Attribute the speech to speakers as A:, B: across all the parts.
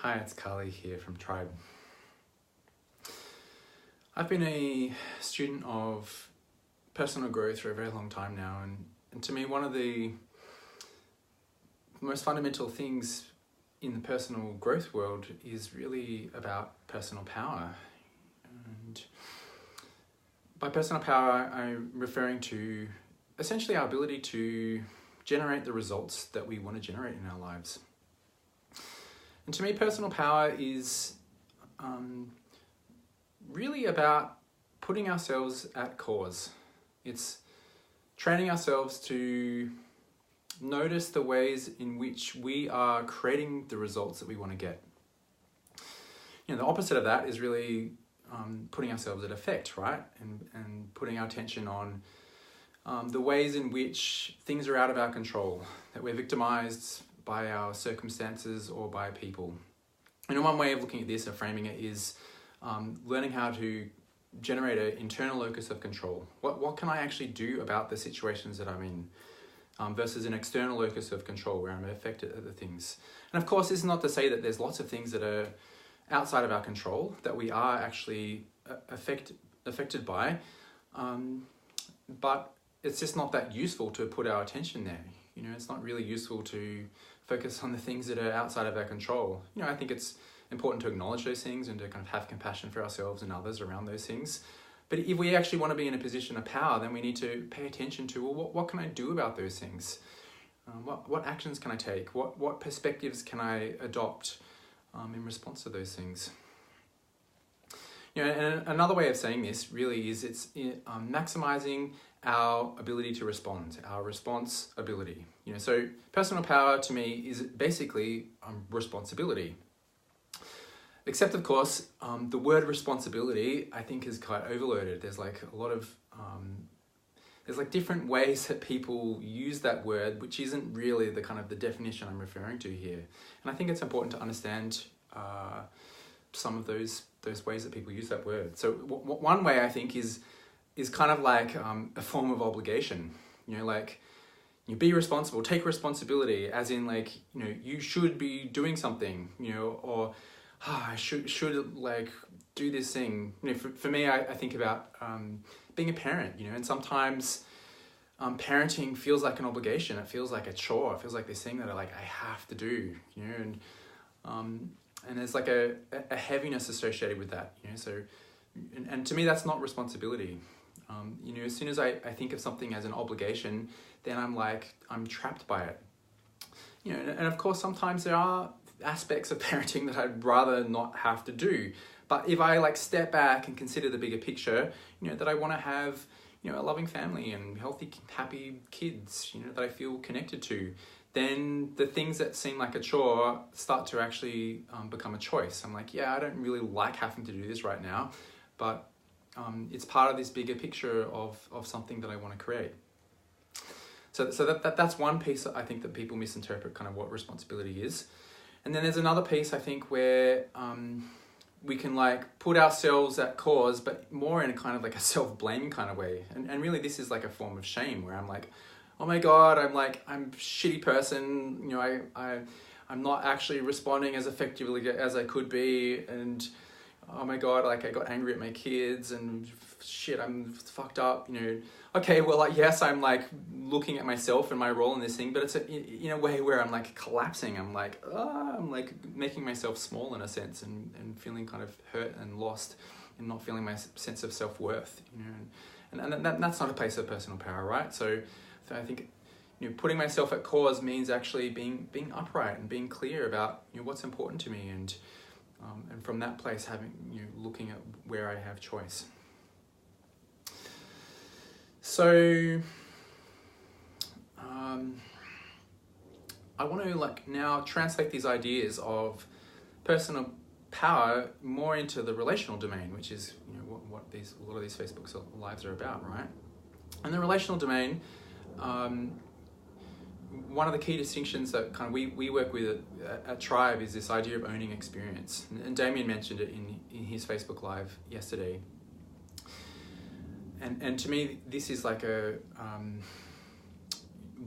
A: Hi, it's Carly here from Tribe. I've been a student of personal growth for a very long time now, and to me one of the most fundamental things in the personal growth world is really about personal power. And by personal power, I'm referring to essentially our ability to generate the results that we want to generate in our lives. And to me, personal power is really about putting ourselves at cause. It's training ourselves to notice the ways in which we are creating the results that we want to get. You know, the opposite of that is really putting ourselves at effect, right? And putting our attention on the ways in which things are out of our control, that we're victimized by our circumstances or by people. And one way of looking at this and framing it is learning how to generate an internal locus of control. What can I actually do about the situations that I'm in versus an external locus of control where I'm affected at the things. And of course, this is not to say that there's lots of things that are outside of our control that we are actually affected by, but it's just not that useful to put our attention there. You know, it's not really useful to focus on the things that are outside of our control. You know, I think it's important to acknowledge those things and to kind of have compassion for ourselves and others around those things. But if we actually want to be in a position of power, then we need to pay attention to, well, what can I do about those things? What actions can I take? What perspectives can I adopt in response to those things? You know, and another way of saying this really is it's maximizing our ability to respond, our response ability. You know, so personal power to me is basically responsibility. Except of course, the word responsibility I think is quite overloaded. There's like a lot of there's like different ways that people use that word, which isn't really the kind of the definition I'm referring to here. And I think it's important to understand some of those ways that people use that word. So one way I think is kind of like a form of obligation. You know, like you be responsible, take responsibility, as in like, you know, you should be doing something, you know, or I should like do this thing. You know, for me, I think about being a parent, you know, and sometimes parenting feels like an obligation. It feels like a chore. It feels like this thing that I have to do, you know, and there's like a heaviness associated with that, you know. So, and to me, that's not responsibility. You know, as soon as I think of something as an obligation, then I'm trapped by it. You know, and of course, sometimes there are aspects of parenting that I'd rather not have to do. But if I like step back and consider the bigger picture, you know, that I want to have, you know, a loving family and healthy, happy kids, you know, that I feel connected to, then the things that seem like a chore start to actually become a choice. I'm like, yeah, I don't really like having to do this right now, but it's part of this bigger picture of something that I want to create. So that's one piece I think that people misinterpret kind of what responsibility is. And then there's another piece I think where we can like put ourselves at cause, but more in a kind of like a self-blaming kind of way. And really this is like a form of shame where I'm like, oh my God, I'm a shitty person. You know, I'm not actually responding as effectively as I could be. And oh my God, like I got angry at my kids and shit, I'm fucked up, you know. Okay, well, like, yes, I'm like looking at myself and my role in this thing, but it's in a way where I'm like collapsing. I'm like making myself small in a sense and feeling kind of hurt and lost and not feeling my sense of self-worth, you know. And that's not a place of personal power, right? So I think, you know, putting myself at cause means actually being upright and being clear about, you know, what's important to me, and from that place having, you know, looking at where I have choice. So I want to like now translate these ideas of personal power more into the relational domain, which is, you know, what a lot of these Facebook lives are about, right? And the relational domain, one of the key distinctions that kind of we work with at Tribe is this idea of owning experience. And Damien mentioned it in his Facebook Live yesterday. And to me, this is like a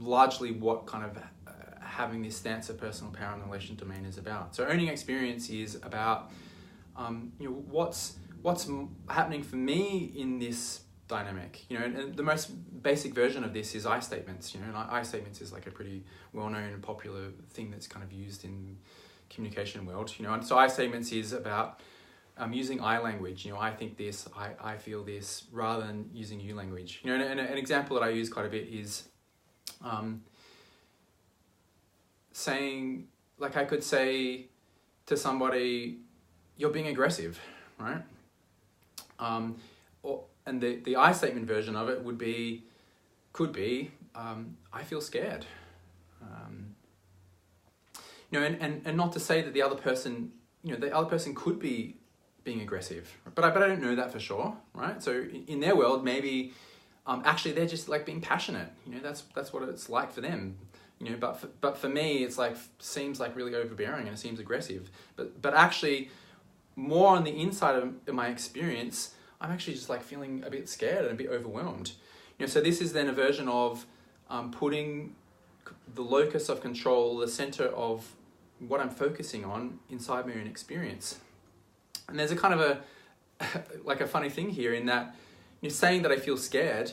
A: largely what kind of having this stance of personal power in the relational domain is about. So owning experience is about what's happening for me in this dynamic, and the most basic version of this is I statements, and I statements is like a pretty well-known and popular thing that's kind of used in communication world, and so I statements is about using I language, I think this, I feel this, rather than using you language, and an example that I use quite a bit is saying, like I could say to somebody, you're being aggressive, right? And the I statement version of it could be, I feel scared. And not to say that the other person, the other person could be being aggressive, but I don't know that for sure, right? So in their world, maybe actually they're just like being passionate. That's what it's like for them. But for me, it's like seems like really overbearing and it seems aggressive. But actually, more on the inside of my experience, I'm actually just like feeling a bit scared and a bit overwhelmed. So this is then a version of putting the locus of control, the center of what I'm focusing on inside my own experience. And there's a kind of like a funny thing here in that saying that I feel scared,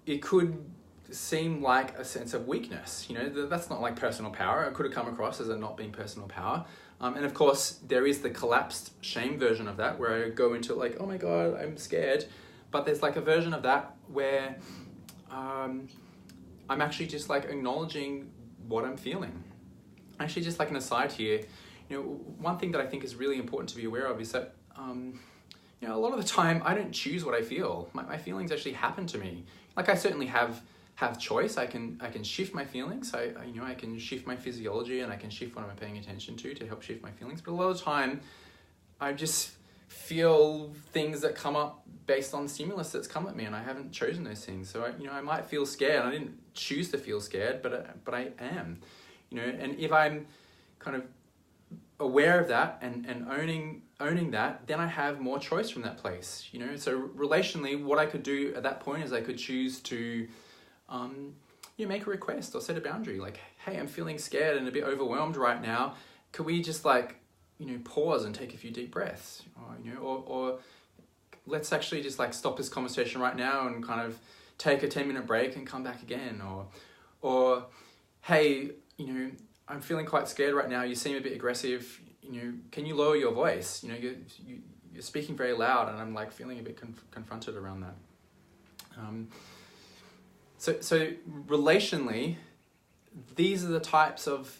A: it could seem like a sense of weakness. That's not like personal power. It could have come across as it not being personal power. And of course, there is the collapsed shame version of that where I go into like, oh my God, I'm scared. But there's like a version of that where I'm actually just like acknowledging what I'm feeling. Actually, just like an aside here, one thing that I think is really important to be aware of is that, a lot of the time I don't choose what I feel. My feelings actually happen to me. Like I certainly have choice. I can shift my feelings. I can shift my physiology and I can shift what I'm paying attention to help shift my feelings. But a lot of the time, I just feel things that come up based on stimulus that's come at me, and I haven't chosen those things. So I might feel scared. I didn't choose to feel scared, but I am. And if I'm kind of aware of that and owning that, then I have more choice from that place. So relationally, what I could do at that point is I could choose to make a request or set a boundary, like, hey, I'm feeling scared and a bit overwhelmed right now. Could we just like, pause and take a few deep breaths, or let's actually just like stop this conversation right now and kind of take a 10-minute break and come back again, or hey, I'm feeling quite scared right now. You seem a bit aggressive. Can you lower your voice? You're speaking very loud, and I'm like feeling a bit confronted around that. So relationally, these are the types of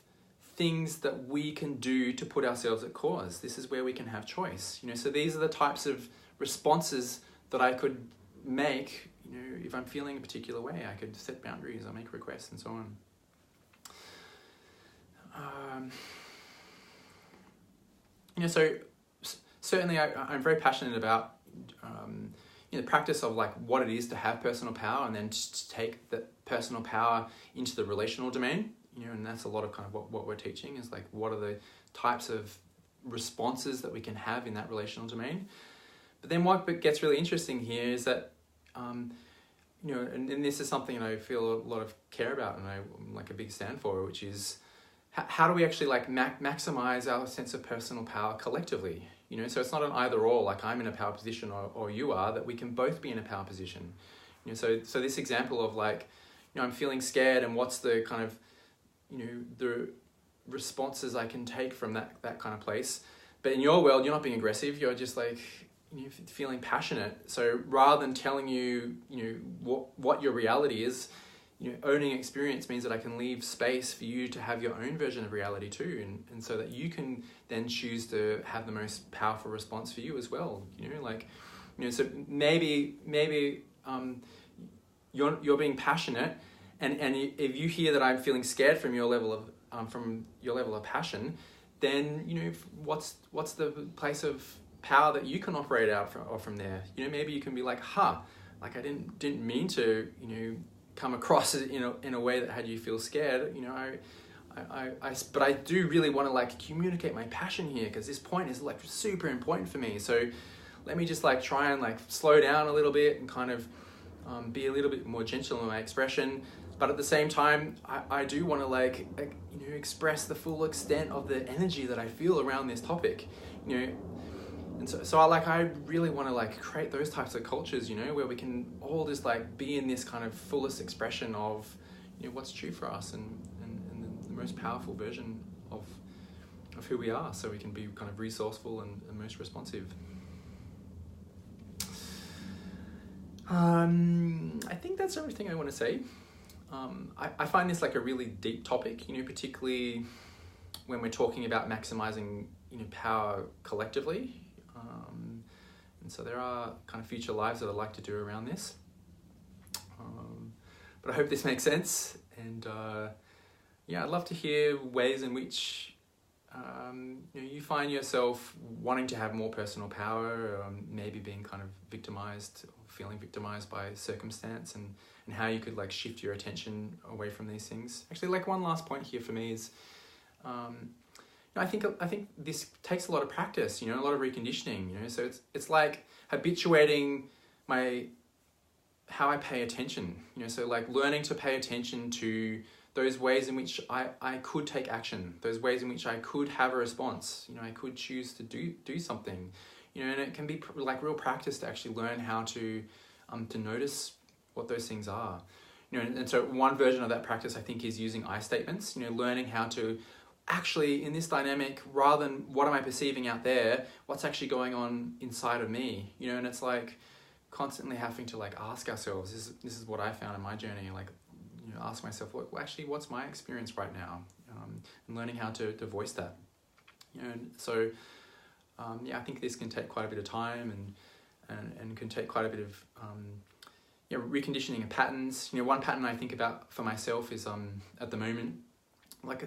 A: things that we can do to put ourselves at cause. This is where we can have choice. So these are the types of responses that I could make. If I'm feeling a particular way, I could set boundaries, I make requests, and so on. So certainly I'm very passionate about the practice of like what it is to have personal power, and then to take that personal power into the relational domain. And that's a lot of kind of what we're teaching is like what are the types of responses that we can have in that relational domain. But then what gets really interesting here is that and this is something I feel a lot of care about, and I'm like a big stand for, which is how do we actually like maximize our sense of personal power collectively? So it's not an either or, like I'm in a power position or you are, that we can both be in a power position. So this example of like, I'm feeling scared, and what's the kind of, the responses I can take from that kind of place. But in your world, you're not being aggressive, you're just like, feeling passionate. So rather than telling you, what your reality is, owning experience means that I can leave space for you to have your own version of reality too, and so that you can then choose to have the most powerful response for you as well. So maybe you're being passionate, and if you hear that I'm feeling scared from your level of passion, then what's the place of power that you can operate out from there? Maybe you can be like, like I didn't mean to come across in a way that had you feel scared. But I do really want to like communicate my passion here, because this point is like super important for me. So let me just like try and like slow down a little bit and kind of be a little bit more gentle in my expression. But at the same time, I do want to like, you know, express the full extent of the energy that I feel around this topic, you know. And so I really want to like create those types of cultures, you know, where we can all just like be in this kind of fullest expression of, you know, what's true for us and the most powerful version of who we are, so we can be kind of resourceful and most responsive. I think that's everything I want to say. I find this like a really deep topic, you know, particularly when we're talking about maximizing, you know, power collectively. And so there are kind of future lives that I'd like to do around this. But I hope this makes sense. And yeah, I'd love to hear ways in which you know, you find yourself wanting to have more personal power, maybe being kind of victimized, or feeling victimized by circumstance, and how you could like shift your attention away from these things. Actually, like one last point here for me is, I think this takes a lot of practice, you know, a lot of reconditioning, you know. So it's like habituating how I pay attention, you know. So like learning to pay attention to those ways in which I could take action, those ways in which I could have a response, you know, I could choose to do something, you know. And it can be like real practice to actually learn how to notice what those things are, you know. And so one version of that practice I think is using I statements, you know, learning how to actually in this dynamic, rather than what am I perceiving out there, what's actually going on inside of me, you know. And it's like constantly having to like ask ourselves, this is what I found in my journey, like, you know, ask myself, what's my experience right now, and learning how to voice that, you know. And so yeah, I think this can take quite a bit of time and can take quite a bit of you know, reconditioning of patterns. You know, one pattern I think about for myself is at the moment, like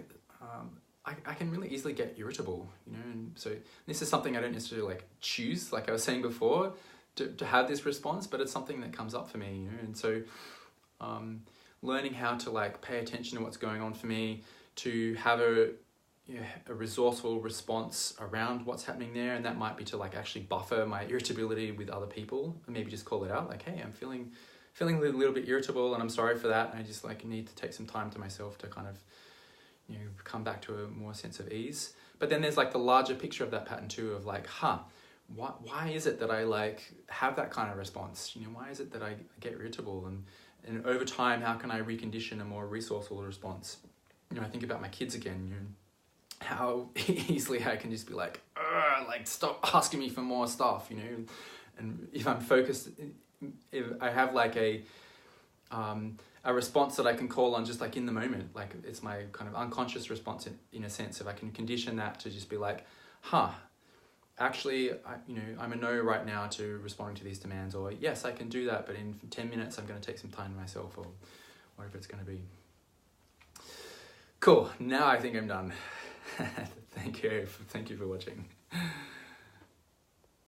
A: I can really easily get irritable, you know. And so this is something I don't necessarily like choose, like I was saying before, to have this response, but it's something that comes up for me, you know. And so learning how to like pay attention to what's going on for me, to have a resourceful response around what's happening there. And that might be to like actually buffer my irritability with other people, and maybe just call it out, like, hey, I'm feeling a little bit irritable and I'm sorry for that, and I just like need to take some time to myself to kind of, you know, come back to a more sense of ease. But then there's like the larger picture of that pattern too, of like, why is it that I like have that kind of response? You know, why is it that I get irritable? And over time, how can I recondition a more resourceful response? You know, I think about my kids again, you know, how easily I can just be like stop asking me for more stuff, you know. And if I'm focused, if I have like a response that I can call on just like in the moment, like it's my kind of unconscious response in a sense, if I can condition that to just be like, actually, I'm a no right now to responding to these demands, or yes, I can do that, but in 10 minutes I'm going to take some time to myself, or whatever it's going to be. Cool. Now I think I'm done. Thank you for watching.